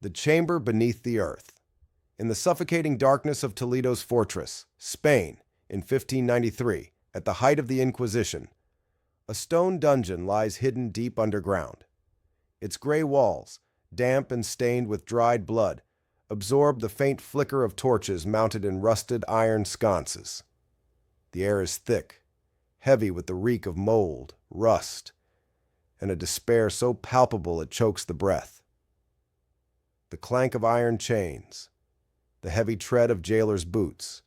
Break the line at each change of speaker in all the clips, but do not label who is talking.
The chamber beneath the earth. In the suffocating darkness of Toledo's fortress, Spain, in 1593, at the height of the Inquisition, a stone dungeon lies hidden deep underground. Its gray walls, damp and stained with dried blood, absorb the faint flicker of torches mounted in rusted iron sconces. The air is thick, heavy with the reek of mold, rust, and a despair so palpable it chokes the breath. The clank of iron chains, the heavy tread of jailers' boots,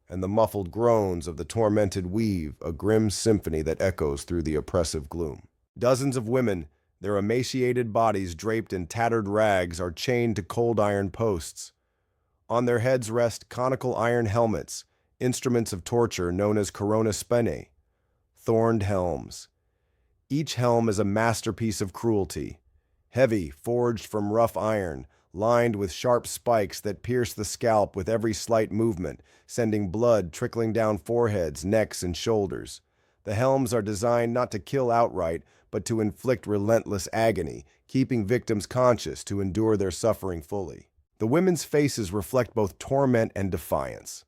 and the muffled groans of the tormented weave a grim symphony that echoes through the oppressive gloom. Dozens of women, their emaciated bodies draped in tattered rags, are chained to cold iron posts. On their heads rest conical iron helmets, instruments of torture known as corona spinae, thorned helms. Each helm is a masterpiece of cruelty, heavy, forged from rough iron, lined with sharp spikes that pierce the scalp with every slight movement, sending blood trickling down foreheads, necks, and shoulders. The helms are designed not to kill outright, but to inflict relentless agony, keeping victims conscious to endure their suffering fully. The women's faces reflect both torment and defiance.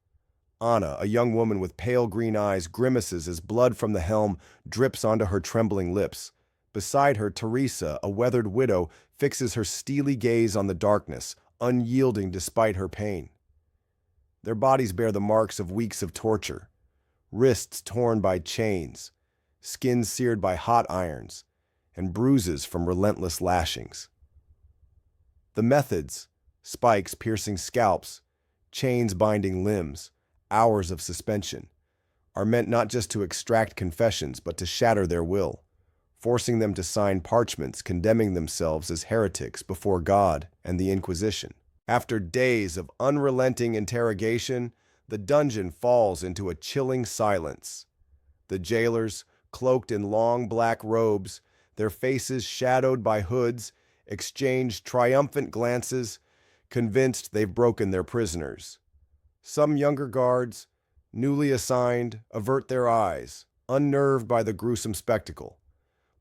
Anna, a young woman with pale green eyes, grimaces as blood from the helm drips onto her trembling lips. Beside her, Teresa, a weathered widow, fixes her steely gaze on the darkness, unyielding despite her pain. Their bodies bear the marks of weeks of torture, wrists torn by chains, skin seared by hot irons, and bruises from relentless lashings. The methods, spikes piercing scalps, chains binding limbs, hours of suspension, are meant not just to extract confessions, but to shatter their will, forcing them to sign parchments condemning themselves as heretics before God and the Inquisition. After days of unrelenting interrogation, the dungeon falls into a chilling silence. The jailers, cloaked in long black robes, their faces shadowed by hoods, exchange triumphant glances, convinced they've broken their prisoners. Some younger guards, newly assigned, avert their eyes, unnerved by the gruesome spectacle.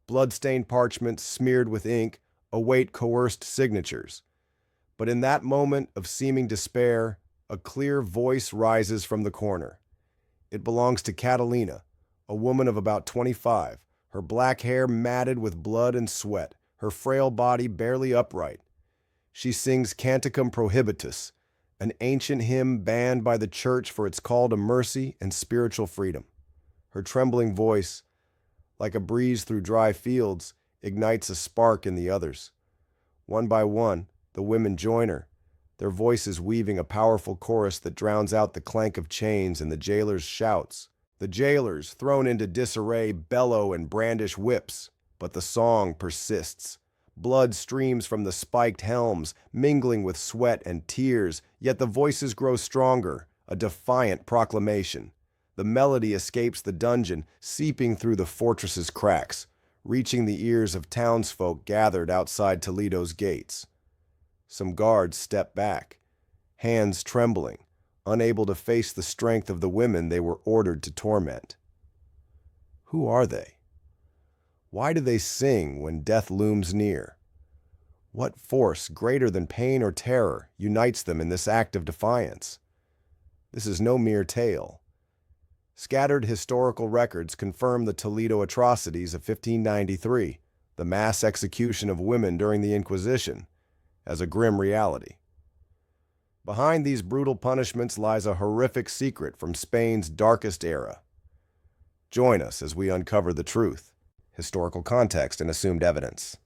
Blood-stained parchments smeared with ink await coerced signatures. But in that moment of seeming despair, a clear voice rises from the corner. It belongs to Catalina, a woman of about 25, her black hair matted with blood and sweat, her frail body barely upright. She sings Canticum Prohibitus, an ancient hymn banned by the church for its call to mercy and spiritual freedom. Her trembling voice, like a breeze through dry fields, ignites a spark in the others. One by one, the women join her, their voices weaving a powerful chorus that drowns out the clank of chains and the jailers' shouts. The jailers, thrown into disarray, bellow and brandish whips, but the song persists. Blood streams from the spiked helms, mingling with sweat and tears, yet the voices grow stronger, a defiant proclamation. The melody escapes the dungeon, seeping through the fortress's cracks, reaching the ears of townsfolk gathered outside Toledo's gates. Some guards step back, hands trembling, unable to face the strength of the women they were ordered to torment. Who are they? Why do they sing when death looms near? What force greater than pain or terror unites them in this act of defiance? This is no mere tale. Scattered historical records confirm the Toledo atrocities of 1593, the mass execution of women during the Inquisition, as a grim reality. Behind these brutal punishments lies a horrific secret from Spain's darkest era. Join us as we uncover the truth, historical context, and assumed evidence.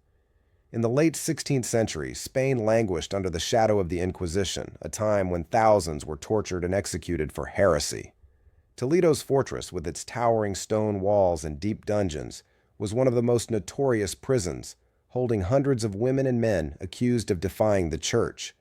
In the late 16th century, Spain languished under the shadow of the Inquisition, a time when thousands were tortured and executed for heresy. Toledo's fortress, with its towering stone walls and deep dungeons, was one of the most notorious prisons, holding hundreds of women and men accused of defying the church.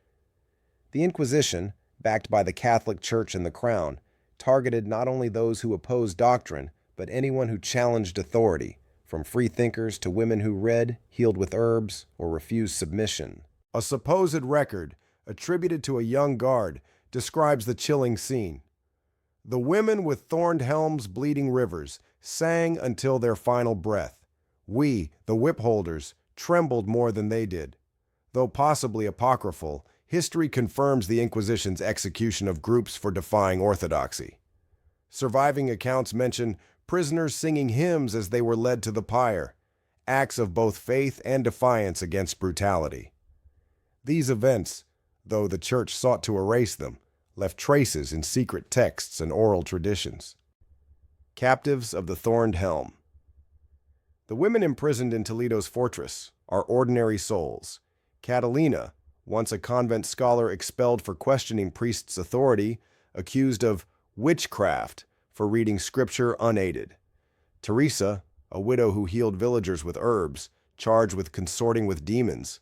The Inquisition, backed by the Catholic Church and the Crown, targeted not only those who opposed doctrine, but anyone who challenged authority, from freethinkers to women who read, healed with herbs, or refused submission. A supposed record, attributed to a young guard, describes the chilling scene. The women with thorned helms bleeding rivers sang until their final breath. We, the whip holders, trembled more than they did. Though possibly apocryphal, history confirms the Inquisition's execution of groups for defying orthodoxy. Surviving accounts mention prisoners singing hymns as they were led to the pyre, acts of both faith and defiance against brutality. These events, though the Church sought to erase them, left traces in secret texts and oral traditions. Captives of the Thorned Helm. The women imprisoned in Toledo's fortress are ordinary souls. Catalina, once a convent scholar expelled for questioning priests' authority, accused of witchcraft for reading scripture unaided. Teresa, a widow who healed villagers with herbs, charged with consorting with demons.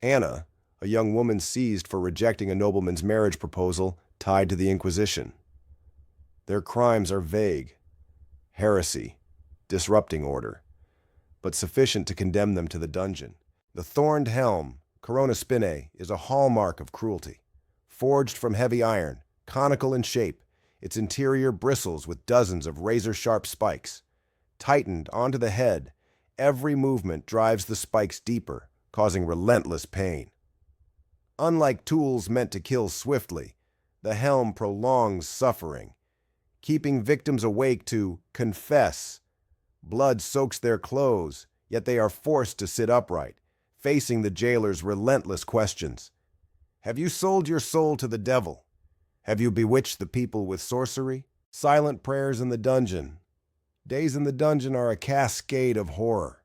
Anna, a young woman seized for rejecting a nobleman's marriage proposal, tied to the Inquisition. Their crimes are vague: heresy, disrupting order, but sufficient to condemn them to the dungeon. The thorned helm, corona spinae, is a hallmark of cruelty. Forged from heavy iron, conical in shape, its interior bristles with dozens of razor-sharp spikes. Tightened onto the head, every movement drives the spikes deeper, causing relentless pain. Unlike tools meant to kill swiftly, the helm prolongs suffering, keeping victims awake to confess. Blood soaks their clothes, yet they are forced to sit upright, facing the jailer's relentless questions. Have you sold your soul to the devil? Have you bewitched the people with sorcery? Silent prayers in the dungeon. Days in the dungeon are a cascade of horror.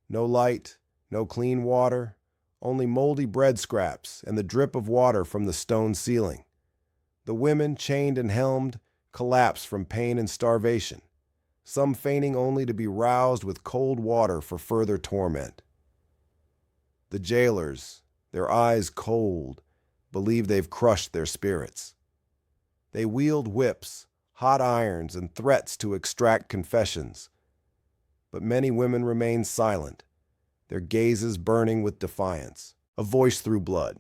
No light, no clean water, only moldy bread scraps and the drip of water from the stone ceiling. The women, chained and helmed, collapse from pain and starvation, some feigning only to be roused with cold water for further torment. The jailers, their eyes cold, believe they've crushed their spirits. They wield whips, hot irons, and threats to extract confessions. But many women remain silent, their gazes burning with defiance. A voice through blood.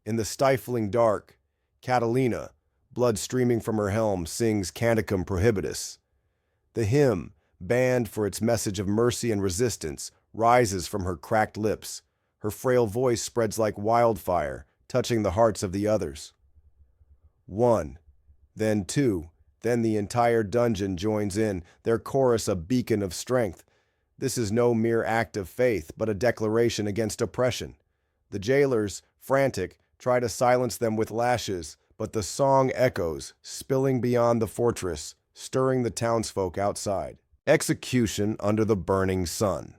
In the stifling dark, Catalina, blood streaming from her helm, sings Canticum Prohibitus. The hymn, banned for its message of mercy and resistance, rises from her cracked lips. Her frail voice spreads like wildfire, touching the hearts of the others. One, then two, then the entire dungeon joins in, their chorus a beacon of strength. This is no mere act of faith, but a declaration against oppression. The jailers, frantic, try to silence them with lashes, but the song echoes, spilling beyond the fortress, stirring the townsfolk outside. Execution under the burning sun.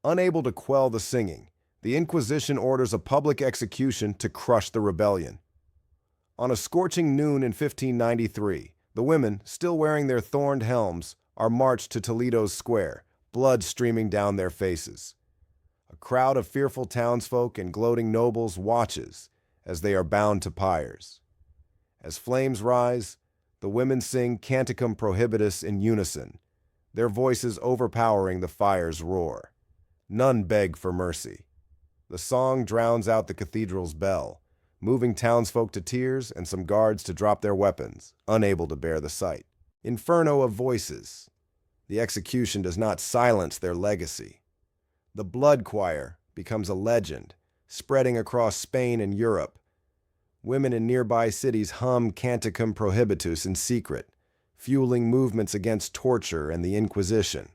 Unable to quell the singing, the Inquisition orders a public execution to crush the rebellion. On a scorching noon in 1593, the women, still wearing their thorned helms, are marched to Toledo's square, blood streaming down their faces. A crowd of fearful townsfolk and gloating nobles watches as they are bound to pyres. As flames rise, the women sing Canticum Prohibitus in unison, their voices overpowering the fire's roar. None beg for mercy. The song drowns out the cathedral's bell, moving townsfolk to tears and some guards to drop their weapons, unable to bear the sight. Inferno of voices. The execution does not silence their legacy. The blood choir becomes a legend, spreading across Spain and Europe. Women in nearby cities hum Canticum Prohibitus in secret, fueling movements against torture and the Inquisition.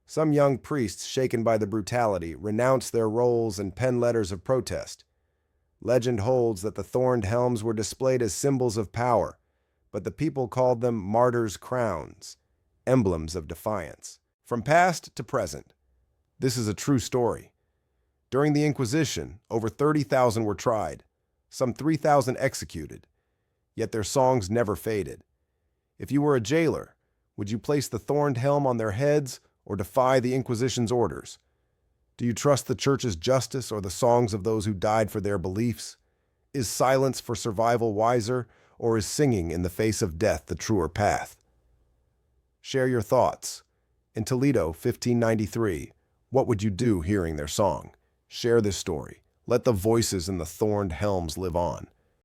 Some young priests, shaken by the brutality, renounce their roles and pen letters of protest. Legend holds that the thorned helms were displayed as symbols of power, but the people called them martyrs' crowns, emblems of defiance. From past to present, this is a true story. During the Inquisition, over 30,000 were tried, some 3,000 executed, yet their songs never faded. If you were a jailer, would you place the thorned helm on their heads or defy the Inquisition's orders? Do you trust the Church's justice or the songs of those who died for their beliefs? Is silence for survival wiser, or is singing in the face of death the truer path? Share your thoughts. In Toledo, 1593, what would you do hearing their song? Share this story. Let the voices in the thorned helms live on.